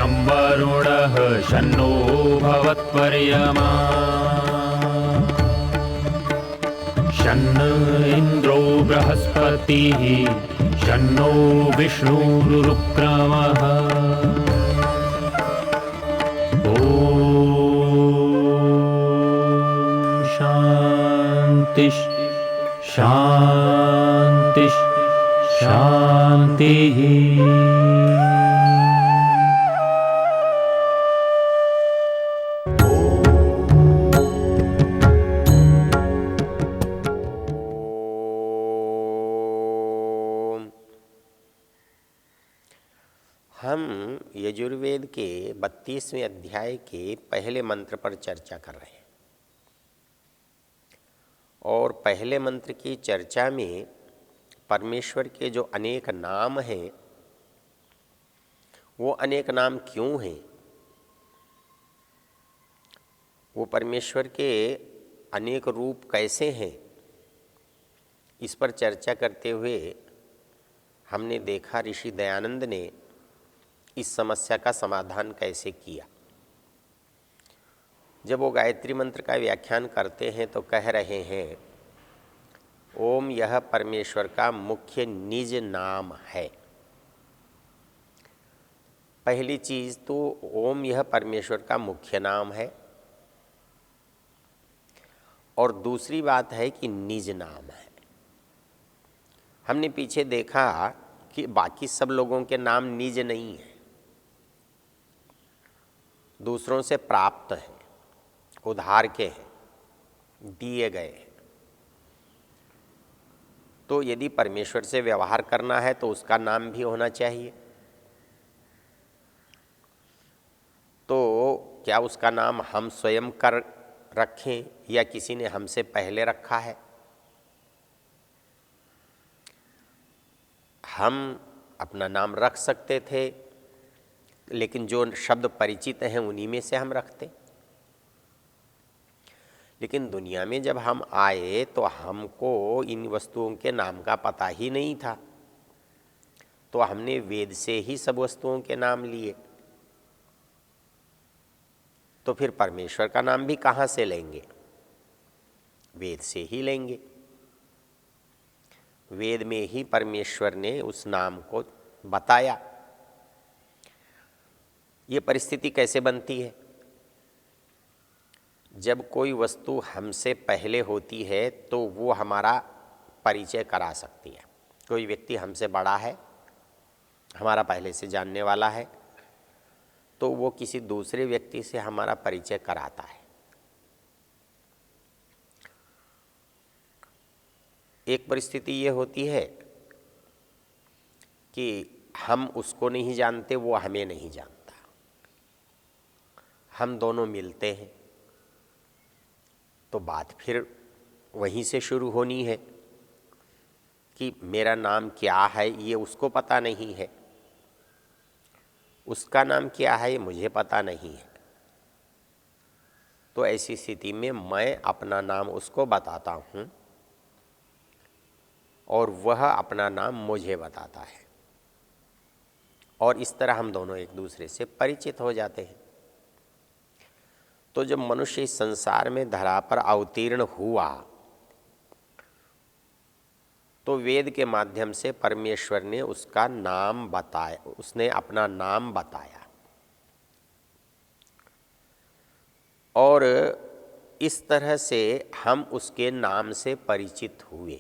शं वरुणः शन्नो भवत्वर्यमा शन्न इन्द्रो बृहस्पतिः शन्नो विष्णुरुक्रमः ॐ शान्ति शान्ति शान्तिः। हम यजुर्वेद के 32वें अध्याय के पहले मंत्र पर चर्चा कर रहे हैं और पहले मंत्र की चर्चा में परमेश्वर के जो अनेक नाम हैं वो अनेक नाम क्यों हैं, वो परमेश्वर के अनेक रूप कैसे हैं, इस पर चर्चा करते हुए हमने देखा ऋषि दयानंद ने इस समस्या का समाधान कैसे किया। जब वो गायत्री मंत्र का व्याख्यान करते हैं तो कह रहे हैं ओम यह परमेश्वर का मुख्य निज नाम है। पहली चीज तो ओम यह परमेश्वर का मुख्य नाम है और दूसरी बात है कि निज नाम है। हमने पीछे देखा कि बाकी सब लोगों के नाम निज नहीं है, दूसरों से प्राप्त है, उधार के हैं, दिए गए हैं। तो यदि परमेश्वर से व्यवहार करना है तो उसका नाम भी होना चाहिए। तो क्या उसका नाम हम स्वयं कर रखें या किसी ने हमसे पहले रखा है? हम अपना नाम रख सकते थे, लेकिन जो शब्द परिचित हैं उन्हीं में से हम रखते। लेकिन दुनिया में जब हम आए तो हमको इन वस्तुओं के नाम का पता ही नहीं था, तो हमने वेद से ही सब वस्तुओं के नाम लिए। तो फिर परमेश्वर का नाम भी कहाँ से लेंगे? वेद से ही लेंगे। वेद में ही परमेश्वर ने उस नाम को बताया। ये परिस्थिति कैसे बनती है? जब कोई वस्तु हमसे पहले होती है तो वो हमारा परिचय करा सकती है। कोई व्यक्ति हमसे बड़ा है, हमारा पहले से जानने वाला है, तो वो किसी दूसरे व्यक्ति से हमारा परिचय कराता है। एक परिस्थिति ये होती है कि हम उसको नहीं जानते, वो हमें नहीं जानता। हम दोनों मिलते हैं तो बात फिर वहीं से शुरू होनी है कि मेरा नाम क्या है ये उसको पता नहीं है, उसका नाम क्या है ये मुझे पता नहीं है। तो ऐसी स्थिति में मैं अपना नाम उसको बताता हूँ और वह अपना नाम मुझे बताता है, और इस तरह हम दोनों एक दूसरे से परिचित हो जाते हैं। तो जब मनुष्य इस संसार में धरा पर अवतीर्ण हुआ तो वेद के माध्यम से परमेश्वर ने उसका नाम बताया, उसने अपना नाम बताया और इस तरह से हम उसके नाम से परिचित हुए।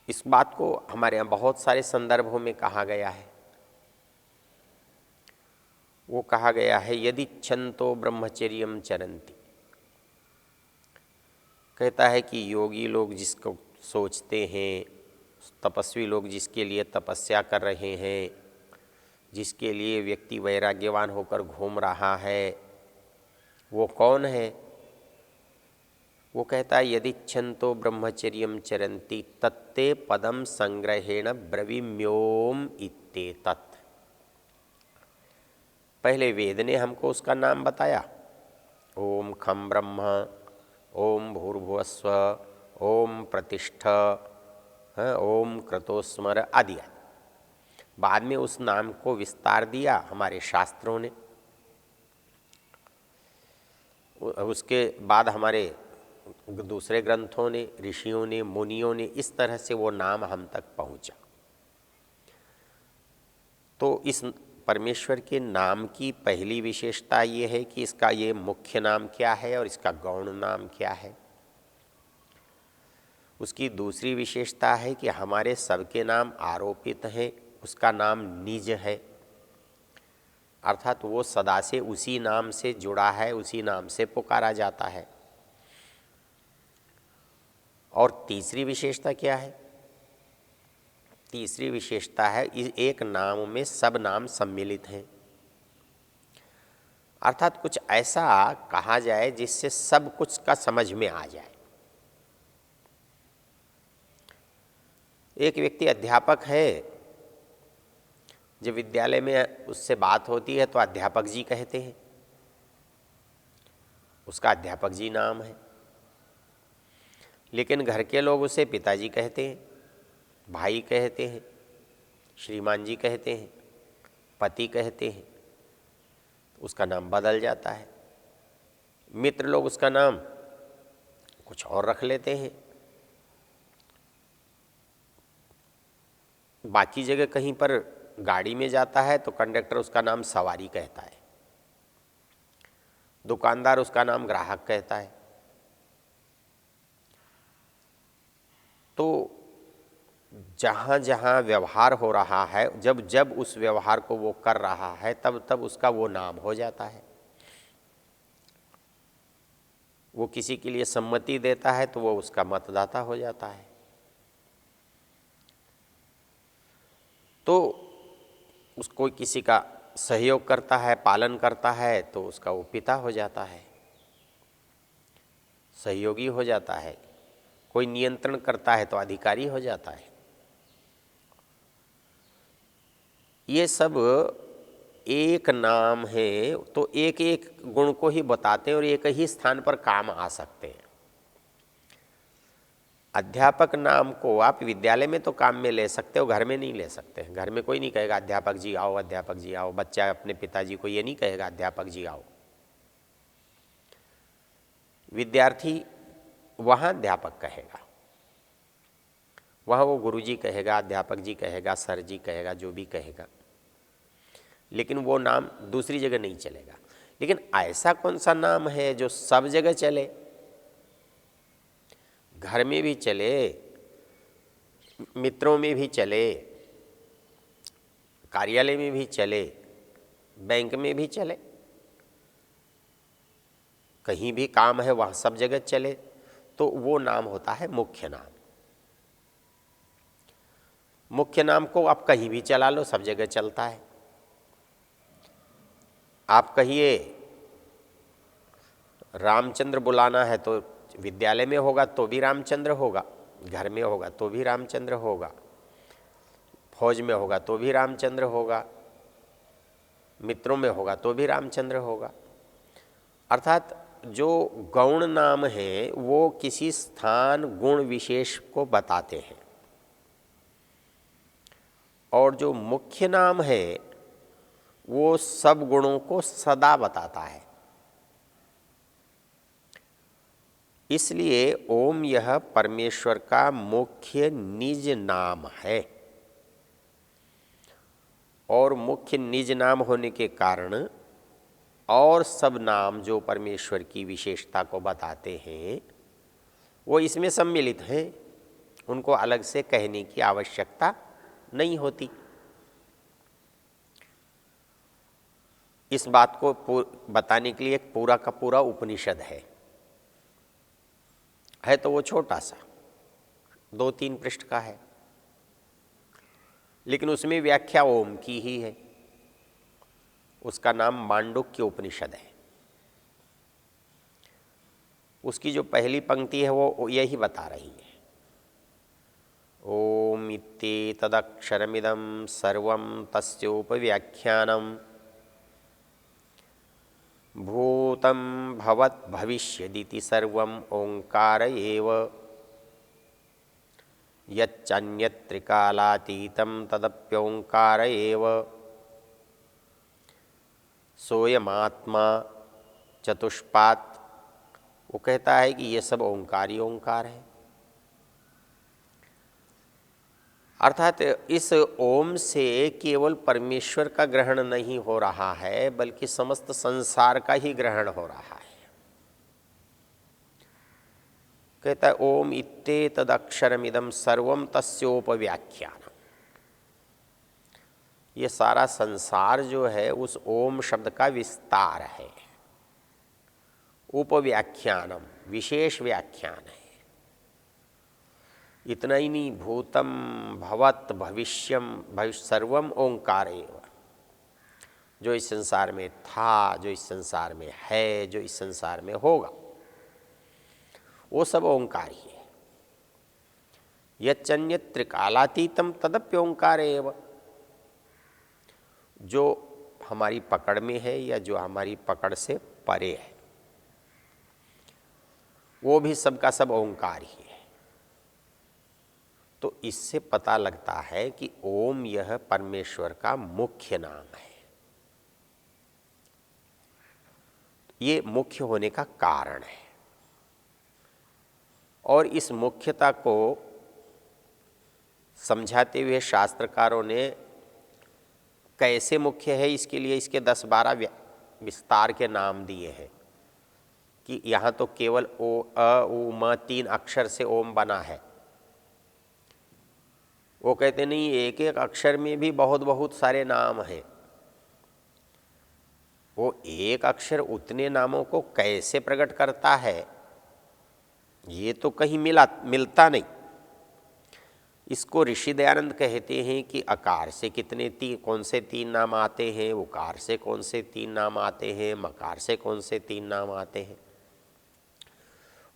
इस बात को हमारे यहाँ बहुत सारे संदर्भों में कहा गया है। वो कहा गया है यदि छंतो ब्रह्मचर्यम चरंती। कहता है कि योगी लोग जिसको सोचते हैं, तपस्वी लोग जिसके लिए तपस्या कर रहे हैं, जिसके लिए व्यक्ति वैराग्यवान होकर घूम रहा है, वो कौन है? वो कहता है यदि छंतो ब्रह्मचर्यम चरंती तत्ते पदम संग्रहेण ब्रवीम्योम इत्येतत्। पहले वेद ने हमको उसका नाम बताया, ओम खम ब्रह्म, ओम भूर्भुवस्व, ओम प्रतिष्ठ, ओम क्रतोस्मर आदि। बाद में उस नाम को विस्तार दिया हमारे शास्त्रों ने, उसके बाद हमारे दूसरे ग्रंथों ने, ऋषियों ने, मुनियों ने, इस तरह से वो नाम हम तक पहुंचा। तो इस परमेश्वर के नाम की पहली विशेषता ये है कि इसका ये मुख्य नाम क्या है और इसका गौण नाम क्या है। उसकी दूसरी विशेषता है कि हमारे सबके नाम आरोपित हैं, उसका नाम निज है, अर्थात वो सदा से उसी नाम से जुड़ा है, उसी नाम से पुकारा जाता है। और तीसरी विशेषता क्या है? तीसरी विशेषता है इस एक नाम में सब नाम सम्मिलित हैं, अर्थात कुछ ऐसा कहा जाए जिससे सब कुछ का समझ में आ जाए। एक व्यक्ति अध्यापक है, जब विद्यालय में उससे बात होती है तो अध्यापक जी कहते हैं, उसका अध्यापक जी नाम है। लेकिन घर के लोग उसे पिताजी कहते हैं, भाई कहते हैं, श्रीमान जी कहते हैं, पति कहते हैं, उसका नाम बदल जाता है। मित्र लोग उसका नाम कुछ और रख लेते हैं। बाकी जगह कहीं पर गाड़ी में जाता है तो कंडक्टर उसका नाम सवारी कहता है, दुकानदार उसका नाम ग्राहक कहता है। तो जहाँ जहाँ व्यवहार हो रहा है, जब जब उस व्यवहार को वो कर रहा है, तब तब उसका वो नाम हो जाता है। वो किसी के लिए सम्मति देता है तो वो उसका मतदाता हो जाता है। तो उसको किसी का सहयोग करता है, पालन करता है, तो उसका वो पिता हो जाता है, सहयोगी हो जाता है। कोई नियंत्रण करता है तो अधिकारी हो जाता है। ये सब एक नाम है, तो एक एक गुण को ही बताते हैं और एक ही स्थान पर काम आ सकते हैं। अध्यापक नाम को आप विद्यालय में तो काम में ले सकते हो, घर में नहीं ले सकते। घर में कोई नहीं कहेगा अध्यापक जी आओ, अध्यापक जी आओ। बच्चा अपने पिताजी को ये नहीं कहेगा अध्यापक जी आओ। विद्यार्थी वहाँ अध्यापक कहेगा, वहाँ वो गुरुजी कहेगा, अध्यापक जी कहेगा, सर जी कहेगा, जो भी कहेगा, लेकिन वो नाम दूसरी जगह नहीं चलेगा। लेकिन ऐसा कौन सा नाम है जो सब जगह चले? घर में भी चले, मित्रों में भी चले, कार्यालय में भी चले, बैंक में भी चले, कहीं भी काम है वहाँ सब जगह चले, तो वो नाम होता है मुख्य नाम। मुख्य नाम को आप कहीं भी चला लो, सब जगह चलता है। आप कहिए रामचंद्र बुलाना है तो विद्यालय में होगा तो भी रामचंद्र होगा, घर में होगा तो भी रामचंद्र होगा, फौज में होगा तो भी रामचंद्र होगा, मित्रों में होगा तो भी रामचंद्र होगा। अर्थात जो गौण नाम है वो किसी स्थान गुण विशेष को बताते हैं, और जो मुख्य नाम है वो सब गुणों को सदा बताता है। इसलिए ओम यह परमेश्वर का मुख्य निज नाम है, और मुख्य निज नाम होने के कारण और सब नाम जो परमेश्वर की विशेषता को बताते हैं वो इसमें सम्मिलित हैं, उनको अलग से कहने की आवश्यकता नहीं होती। इस बात को बताने के लिए एक पूरा का पूरा उपनिषद है तो वो छोटा सा 2-3 पृष्ठ का है, लेकिन उसमें व्याख्या ओम की ही है। उसका नाम मांडुक्य उपनिषद है। उसकी जो पहली पंक्ति है वो यही बता रही है, ओम इत्येतदक्षरमिदं सर्वं तस्योपव्याख्यानम् भूतं भवत् भविष्यदिति सर्वं ओंकार एव। यच्चन्यत्रिकालातीतं तदप्योंकार एव सोयमात्मा चतुष्पात। वो कहता है कि ये सब ओंकार ही ओंकार है। अर्थात इस ओम से केवल परमेश्वर का ग्रहण नहीं हो रहा है, बल्कि समस्त संसार का ही ग्रहण हो रहा है। कहता है ओम इत्ते तदक्षरमिदं सर्वम तस्योपव्याख्यानम। ये सारा संसार जो है उस ओम शब्द का विस्तार है। उपव्याख्यानम विशेष व्याख्यान है। इतना ही नहीं, भूतम भवत भविष्यम भविष्य सर्वम ओंकार एव। जो इस संसार में था, जो इस संसार में है, जो इस संसार में होगा, वो सब ओंकार ही है। यच्चन्यत् त्रिकालातीतम तदप्योंकार एव। जो हमारी पकड़ में है या जो हमारी पकड़ से परे है, वो भी सबका सब ओंकार ही है। तो इससे पता लगता है कि ओम यह परमेश्वर का मुख्य नाम है। ये मुख्य होने का कारण है। और इस मुख्यता को समझाते हुए शास्त्रकारों ने कैसे मुख्य है इसके लिए इसके 10-12 विस्तार के नाम दिए हैं। कि यहाँ तो केवल ओ अ उ म 3 अक्षर से ओम बना है। वो कहते नहीं, एक एक अक्षर में भी बहुत बहुत सारे नाम हैं। वो एक अक्षर उतने नामों को कैसे प्रकट करता है, ये तो कहीं मिलता नहीं। इसको ऋषि दयानंद कहते हैं कि अकार से कितने कौन से 3 नाम आते हैं, उकार से कौन से 3 नाम आते हैं, मकार से कौन से 3 नाम आते हैं।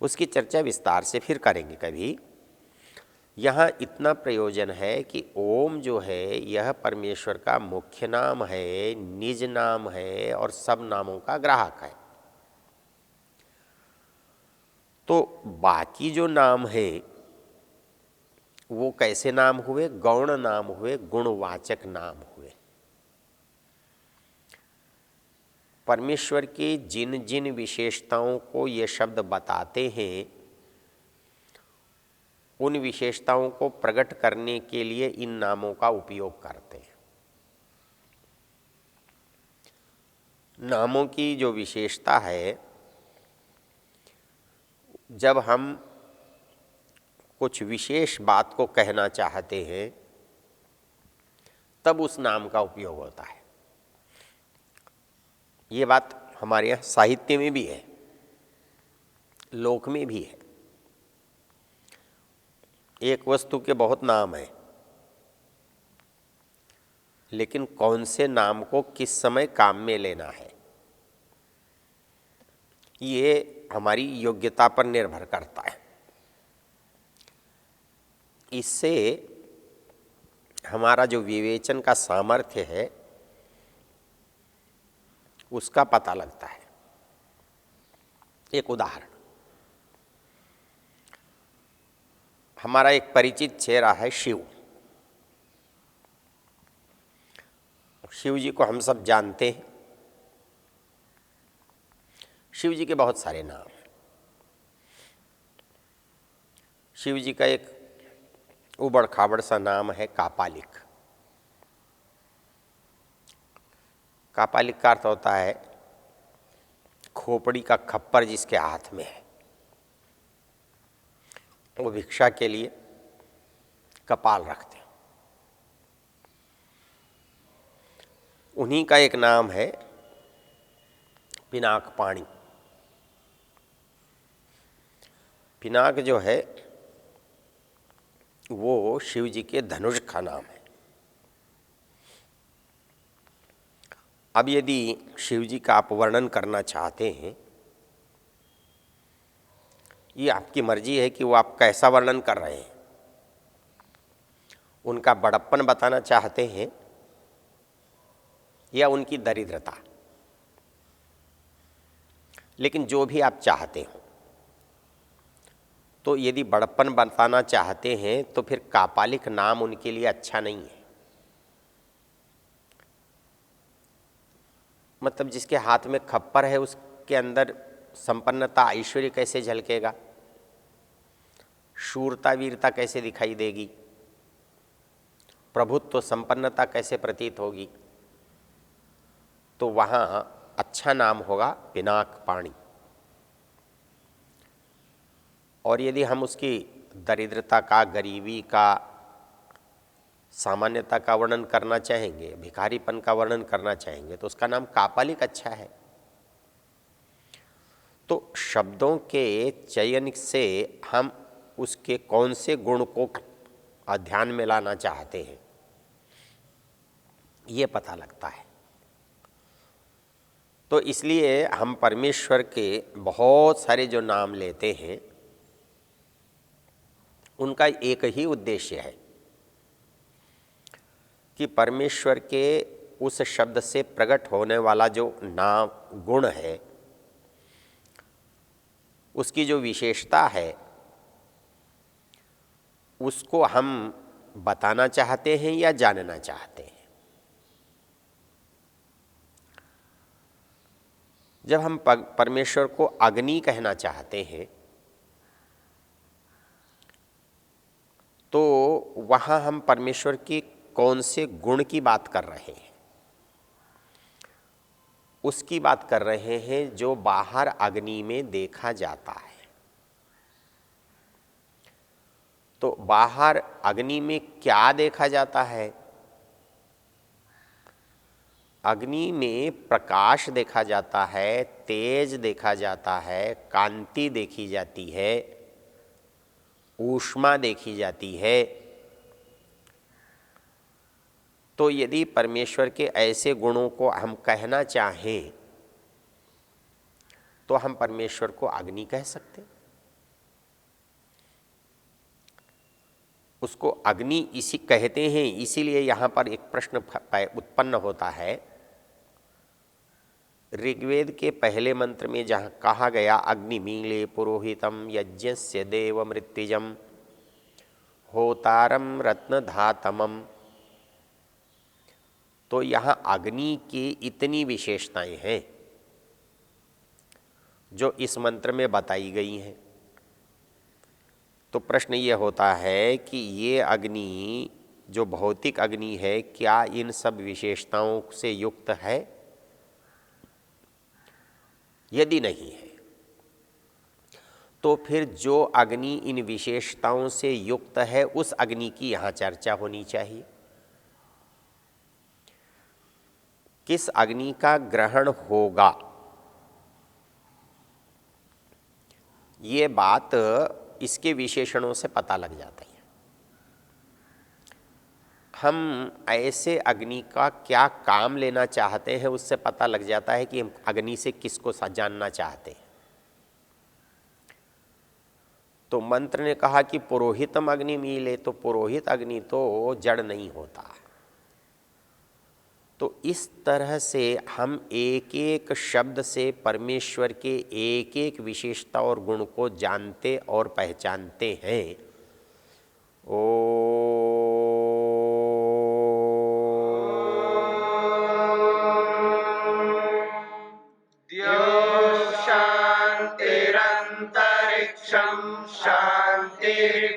उसकी चर्चा विस्तार से फिर करेंगे कभी। यहाँ इतना प्रयोजन है कि ओम जो है यह परमेश्वर का मुख्य नाम है, निज नाम है और सब नामों का ग्राहक है। तो बाकी जो नाम है वो कैसे नाम हुए? गौण नाम हुए, गुणवाचक नाम हुए। परमेश्वर के जिन जिन विशेषताओं को ये शब्द बताते हैं, उन विशेषताओं को प्रकट करने के लिए इन नामों का उपयोग करते हैं। नामों की जो विशेषता है, जब हम कुछ विशेष बात को कहना चाहते हैं तब उस नाम का उपयोग होता है। ये बात हमारे यहाँ साहित्य में भी है, लोक में भी है। एक वस्तु के बहुत नाम हैं, लेकिन कौन से नाम को किस समय काम में लेना है, ये हमारी योग्यता पर निर्भर करता है। इससे हमारा जो विवेचन का सामर्थ्य है उसका पता लगता है। एक उदाहरण, हमारा एक परिचित चेहरा है शिव। शिव जी को हम सब जानते हैं। शिव जी के बहुत सारे नाम हैं। शिव जी का एक उबड़ खाबड़ सा नाम है कापालिक। कापालिक का अर्थ होता है खोपड़ी का खप्पर जिसके हाथ में है। वो भिक्षा के लिए कपाल रखते हैं। उन्हीं का एक नाम है पिनाक पाणी। पिनाक जो है वो शिव जी के धनुष का नाम है। अब यदि शिव जी का आप वर्णन करना चाहते हैं, ये आपकी मर्जी है कि वो आप कैसा वर्णन कर रहे हैं। उनका बड़प्पन बताना चाहते हैं या उनकी दरिद्रता, लेकिन जो भी आप चाहते हो, तो यदि बड़प्पन बताना चाहते हैं तो फिर कापालिक नाम उनके लिए अच्छा नहीं है। मतलब जिसके हाथ में खप्पर है उसके अंदर संपन्नता ऐश्वर्य कैसे झलकेगा, शूरता वीरता कैसे दिखाई देगी, प्रभुत्व संपन्नता कैसे प्रतीत होगी। तो वहाँ अच्छा नाम होगा पिनाक पाणी। और यदि हम उसकी दरिद्रता का, गरीबी का, सामान्यता का वर्णन करना चाहेंगे, भिखारीपन का वर्णन करना चाहेंगे, तो उसका नाम कापालिक अच्छा है। तो शब्दों के चयन से हम उसके कौन से गुण को ध्यान में लाना चाहते हैं ये पता लगता है। तो इसलिए हम परमेश्वर के बहुत सारे जो नाम लेते हैं उनका एक ही उद्देश्य है कि परमेश्वर के उस शब्द से प्रकट होने वाला जो नाम गुण है, उसकी जो विशेषता है, उसको हम बताना चाहते हैं या जानना चाहते हैं। जब हम परमेश्वर को अग्नि कहना चाहते हैं तो वहाँ हम परमेश्वर के कौन से गुण की बात कर रहे हैं? उसकी बात कर रहे हैं जो बाहर अग्नि में देखा जाता है। तो बाहर अग्नि में क्या देखा जाता है? अग्नि में प्रकाश देखा जाता है, तेज देखा जाता है, कांति देखी जाती है, ऊष्मा देखी जाती है। तो यदि परमेश्वर के ऐसे गुणों को हम कहना चाहें तो हम परमेश्वर को अग्नि कह सकते हैं। उसको अग्नि इसी कहते हैं, इसीलिए यहाँ पर एक प्रश्न उत्पन्न होता है। ऋग्वेद के पहले मंत्र में जहाँ कहा गया अग्निमीले पुरोहितम यज्ञस्य देव मृत्युजम होतारम रत्नधातमम, तो यहाँ अग्नि की इतनी विशेषताएं हैं जो इस मंत्र में बताई गई हैं। तो प्रश्न ये होता है कि ये अग्नि जो भौतिक अग्नि है क्या इन सब विशेषताओं से युक्त है? यदि नहीं है तो फिर जो अग्नि इन विशेषताओं से युक्त है उस अग्नि की यहाँ चर्चा होनी चाहिए। किस अग्नि का ग्रहण होगा ये बात इसके विशेषणों से पता लग जाता है। हम ऐसे अग्नि का क्या काम लेना चाहते हैं उससे पता लग जाता है कि हम अग्नि से किसको जानना चाहते हैं। तो मंत्र ने कहा कि पुरोहितम अग्नि मिले, तो पुरोहित अग्नि तो जड़ नहीं होता। तो इस तरह से हम एक एक शब्द से परमेश्वर के एक एक विशेषता और गुण को जानते और पहचानते हैं। शांतिरंतरिक्षं शांतिर्पृथिवी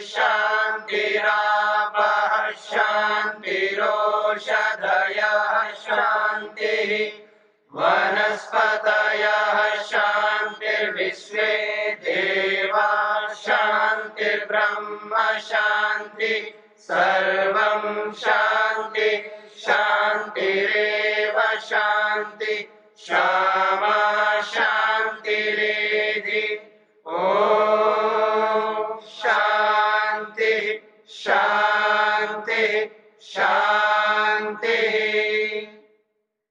शांतिरापः शांतिरोषधयः शांतिः वनस्पतयः शांतिर्विश्वे देवाः शांतिर्ब्रह्म शांति सर्वं शांति शांतिरेव शांति शांति